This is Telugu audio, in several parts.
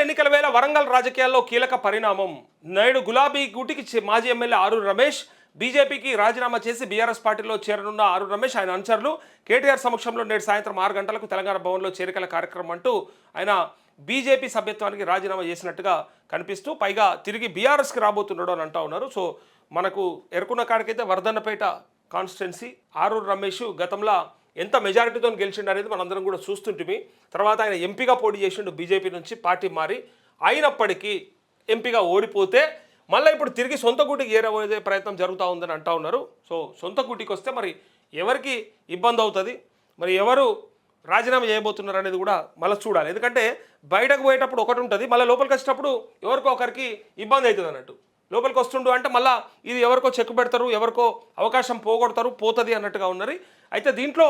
ఎన్నికల వేళ వరంగల్ రాజకీయాల్లో కీలక పరిణామం. నేడు గులాబీ గూటికి మాజీ ఎమ్మెల్యే ఆరూరి రమేష్ బీజేపీకి రాజీనామా చేసి బీఆర్ఎస్ పార్టీలో చేరనున్న ఆరూరి రమేష్ ఆయన అనుచరులు కేటీఆర్ సమక్షంలో నేడు సాయంత్రం 6 గంటలకు తెలంగాణ భవన్లో చేరికల కార్యక్రమం అంటూ ఆయన బీజేపీ సభ్యత్వానికి రాజీనామా చేసినట్టుగా కనిపిస్తూ పైగా తిరిగి బీఆర్ఎస్కి రాబోతున్నాడు అని అంటూ ఉన్నారు. సో మనకు ఎరుకున్న కాడికైతే వర్ధన్నపేట కాన్స్టిట్యున్సీ ఆరూరి రమేష్ గతంలో ఎంత మెజారిటీతో గెలిచిండు అనేది మనందరం కూడా చూస్తుంటిమి. తర్వాత ఆయన ఎంపీగా పోటీ చేసిండు బీజేపీ నుంచి పార్టీ మారి. అయినప్పటికీ ఎంపీగా ఓడిపోతే మళ్ళీ ఇప్పుడు తిరిగి సొంత గూటికి ఏరబోయే ప్రయత్నం జరుగుతూ ఉందని అంటూ ఉన్నారు. సో సొంత గూటికి వస్తే మరి ఎవరికి ఇబ్బంది అవుతుంది, మరి ఎవరు రాజీనామా చేయబోతున్నారు అనేది కూడా మళ్ళీ చూడాలి. ఎందుకంటే బయటకు పోయేటప్పుడు ఒకటి ఉంటుంది, మళ్ళీ లోపలికి వచ్చేటప్పుడు ఎవరికో ఒకరికి ఇబ్బంది అవుతుంది అన్నట్టు. లోపలికి వస్తుండు అంటే మళ్ళీ ఇది ఎవరికో చెక్ పెడతారు, ఎవరికో అవకాశం పోగొడతారు, పోతుంది అన్నట్టుగా ఉన్నది. అయితే దీంట్లో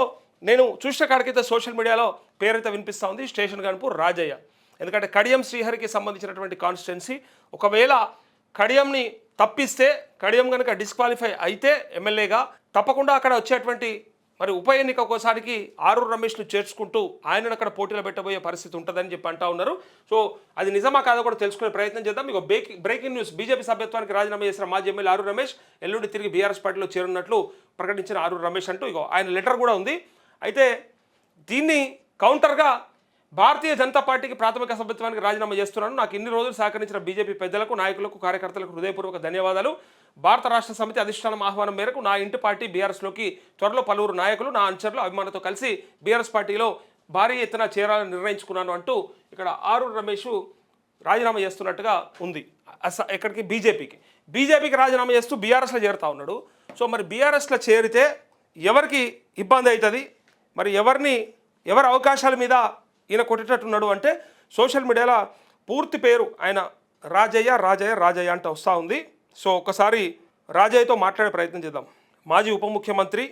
నేను చూసిన కాడికైతే సోషల్ మీడియాలో పేరైతే వినిపిస్తూ ఉంది స్టేషన్ గన్పూర్ రాజయ్య. ఎందుకంటే కడియం శ్రీహరికి సంబంధించినటువంటి కాన్స్టిట్యున్సీ. ఒకవేళ కడియంని తప్పిస్తే, కడియం కనుక డిస్క్వాలిఫై అయితే ఎమ్మెల్యేగా తప్పకుండా అక్కడ వచ్చేటువంటి మరి ఉప ఎన్నిక ఒకసారికి ఆరూరి రమేష్ను చేర్చుకుంటూ ఆయనను అక్కడ పోటీలో పెట్టబోయే పరిస్థితి ఉంటుందని చెప్పి అంటూ ఉన్నారు. సో అది నిజమా కాదో కూడా తెలుసుకునే ప్రయత్నం చేద్దాం. మీకు బ్రేకింగ్ న్యూస్. బీజేపీ సభ్యత్వానికి రాజీనామా చేసిన మాజీ ఎమ్మెల్యే ఆరూరి రమేష్ ఎల్లుండి తిరిగి బీఆర్ఎస్ పార్టీలో చేరున్నట్లు ప్రకటించిన ఆరూరి రమేష్ అంటూ ఆయన లెటర్ కూడా ఉంది. అయితే దీన్ని కౌంటర్గా భారతీయ జనతా పార్టీకి ప్రాథమిక సభ్యత్వానికి రాజీనామా చేస్తున్నాను. నాకు ఇన్ని రోజులు సహకరించిన బీజేపీ పెద్దలకు, నాయకులకు, కార్యకర్తలకు హృదయపూర్వక ధన్యవాదాలు. భారత రాష్ట్ర సమితి అధిష్టానం ఆహ్వానం మేరకు నా ఇంటి పార్టీ బీఆర్ఎస్లోకి త్వరలో పలువురు నాయకులు, నా అనుచరులు, అభిమానులతో కలిసి బీఆర్ఎస్ పార్టీలో భారీ ఎత్తున చేరాలని నిర్ణయించుకున్నాను అంటూ ఇక్కడ ఆరూరి రమేష్ రాజీనామా చేస్తున్నట్టుగా ఉంది. ఎక్కడికి? బీజేపీకి రాజీనామా చేస్తూ బీఆర్ఎస్లో చేరుతా ఉన్నాడు. సో మరి బీఆర్ఎస్లో చేరితే ఎవరికి ఇబ్బంది అవుతుంది, మరి ఎవరి అవకాశాల మీద ఈయన కొట్టేటట్టున్నాడు అంటే సోషల్ మీడియాలో పూర్తి పేరు ఆయన రాజయ్య అంటే వస్తూ ఉంది. సో ఒకసారి రాజయ్యతో మాట్లాడే ప్రయత్నం చేద్దాం. మాజీ ఉప ముఖ్యమంత్రి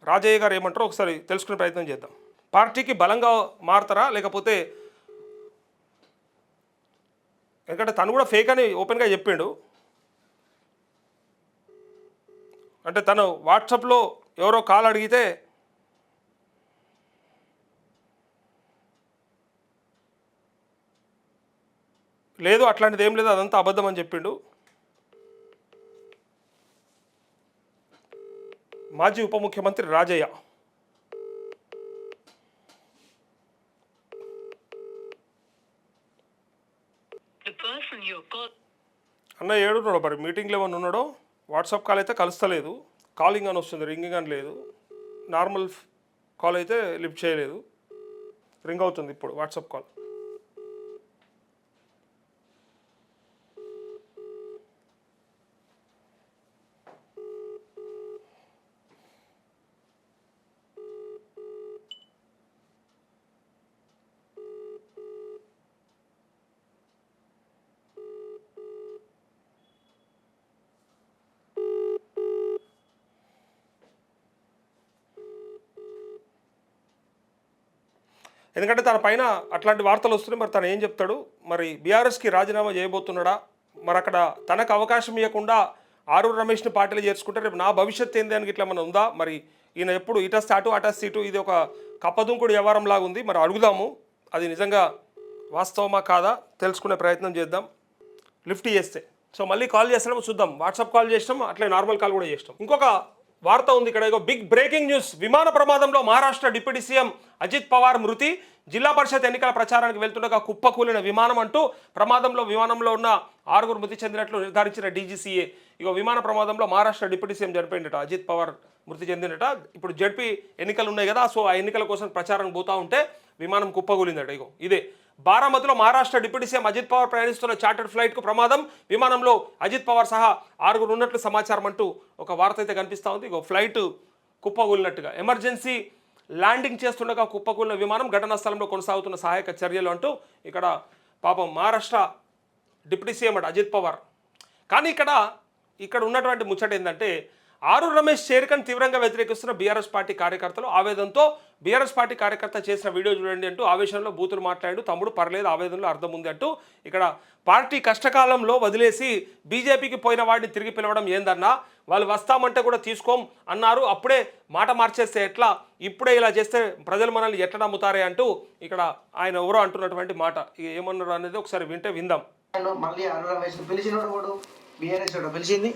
రాజయ్య గారు ఏమంటారో ఒకసారి తెలుసుకునే ప్రయత్నం చేద్దాం. పార్టీకి బలంగా మారతారా లేకపోతే, ఎందుకంటే తను కూడా ఫేక్ అని ఓపెన్గా చెప్పిండు. అంటే తను వాట్సాప్లో ఎవరో కాల్ అడిగితే లేదు అట్లాంటిది ఏం లేదు, అదంతా అబద్ధం అని చెప్పిండు. మాజీ ఉప ముఖ్యమంత్రి రాజయ్య. అన్న ఏడున్నాడు మరి, మీటింగ్లో ఏమన్నా ఉన్నాడో? వాట్సాప్ కాల్ అయితే కలుస్తలేదు, కాలింగ్ అని వస్తుంది, రింగింగ్ అని లేదు. నార్మల్ కాల్ అయితే లిఫ్ట్ చేయలేదు, రింగ్ అవుతుంది ఇప్పుడు వాట్సాప్ కాల్. ఎందుకంటే తన పైన అట్లాంటి వార్తలు వస్తున్నాయి. మరి తను ఏం చెప్తాడు? మరి బీఆర్ఎస్కి రాజీనామా చేయబోతున్నాడా? మరి అక్కడ తనకు అవకాశం ఇవ్వకుండా ఆరూరి రమేష్ని పార్టీలో చేర్చుకుంటే రేపు నా భవిష్యత్తు ఏంది అని ఇట్లా మన ఉందా? మరి ఈయన ఎప్పుడు ఇటస్ అటు అటస్ ఇటు, ఇది ఒక కప్పదుంకుడు వ్యవహారం లాగా ఉంది. మరి అడుగుదాము, అది నిజంగా వాస్తవమా కాదా తెలుసుకునే ప్రయత్నం చేద్దాం. లిఫ్ట్ చేస్తే సో మళ్ళీ కాల్ చేస్తాము, చూద్దాం. వాట్సాప్ కాల్ చేసినాం, అట్లే నార్మల్ కాల్ కూడా చేసినాం. ఇంకొక వార్త ఉంది ఇక్కడ, బిగ్ బ్రేకింగ్ న్యూస్. విమాన ప్రమాదంలో మహారాష్ట్ర డిప్యూటీ సీఎం అజిత్ పవార్ మృతి. జిల్లా పరిషత్ ఎన్నికల ప్రచారానికి వెళ్తుండగా కుప్పకూలిన విమానం అంటూ విమానంలో ఉన్న 6 మృతి చెందినట్లు నిర్ధారించిన డీజీసీఏ. విమాన ప్రమాదంలో మహారాష్ట్ర డిప్యూటీ సీఎం చనిపోయిందట, అజిత్ పవార్ మృతి చెందినట. ఇప్పుడు జడ్పీ ఎన్నికలు ఉన్నాయి కదా, సో ఆ ఎన్నికల కోసం ప్రచారం పోతూ ఉంటే విమానం కుప్పకూలిందట. ఇదే బారామతిలో మహారాష్ట్ర డిప్యూటీ సీఎం అజిత్ పవార్ ప్రయాణిస్తున్న చార్టర్డ్ ఫ్లైట్కు ప్రమాదం. విమానంలో అజిత్ పవార్ సహా 6 ఉన్నట్లు సమాచారం అంటూ ఒక వార్త అయితే కనిపిస్తూ ఉంది. ఫ్లైట్ కుప్పకూలినట్టుగా, ఎమర్జెన్సీ ల్యాండింగ్ చేస్తుండగా కుప్పకూలిన విమానం, ఘటనా స్థలంలో కొనసాగుతున్న సహాయక చర్యలు అంటూ ఇక్కడ పాపం మహారాష్ట్ర డిప్యూటీ సీఎం అజిత్ పవార్. కానీ ఇక్కడ ఉన్నటువంటి ముచ్చట ఏంటంటే ఆరు రమేష్ చేరికను తీవ్రంగా వ్యతిరేకిస్తున్న బీఆర్ఎస్ పార్టీ కార్యకర్తలు ఆవేదనతో బీఆర్ఎస్ పార్టీ కార్యకర్త చేసిన వీడియో చూడండి అంటూ ఆవేశంలో బూతులు మాట్లాడు తమ్ముడు పర్లేదు ఆవేదనలో అర్థం ఉంది అంటూ ఇక్కడ పార్టీ కష్టకాలంలో వదిలేసి బీజేపీకి పోయిన వాడిని తిరిగి పిలవడం ఏందన్నా వాళ్ళు వస్తామంటే కూడా తీసుకోం అన్నారు అప్పుడే మాట మార్చేస్తే ఎట్లా ఇప్పుడే ఇలా చేస్తే ప్రజలు మనల్ని ఎట్లా నమ్ముతారే అంటూ ఇక్కడ ఆయన ఎవరో అంటున్నటువంటి మాట ఇక ఏమన్నారు అనేది ఒకసారి వింటే విందాం. మళ్ళీ ఆరు రమేష్ పిలిచినోడు బీఆర్ఎస్ పిలిచింది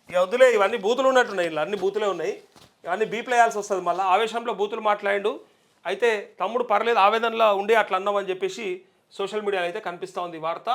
ఇక వద్దులే ఇవన్నీ బూతులు ఉన్నట్టున్నాయి ఇలా అన్ని బూతులే ఉన్నాయి ఇవన్నీ బీప్లు వేయాల్సి వస్తుంది మళ్ళీ ఆవేశంలో బూతులు మాట్లాడు అయితే తమ్ముడు పర్లేదు ఆవేదనలో ఉండి అట్లా అన్నామని చెప్పేసి సోషల్ మీడియాలో అయితే కనిపిస్తూ ఉంది వార్త.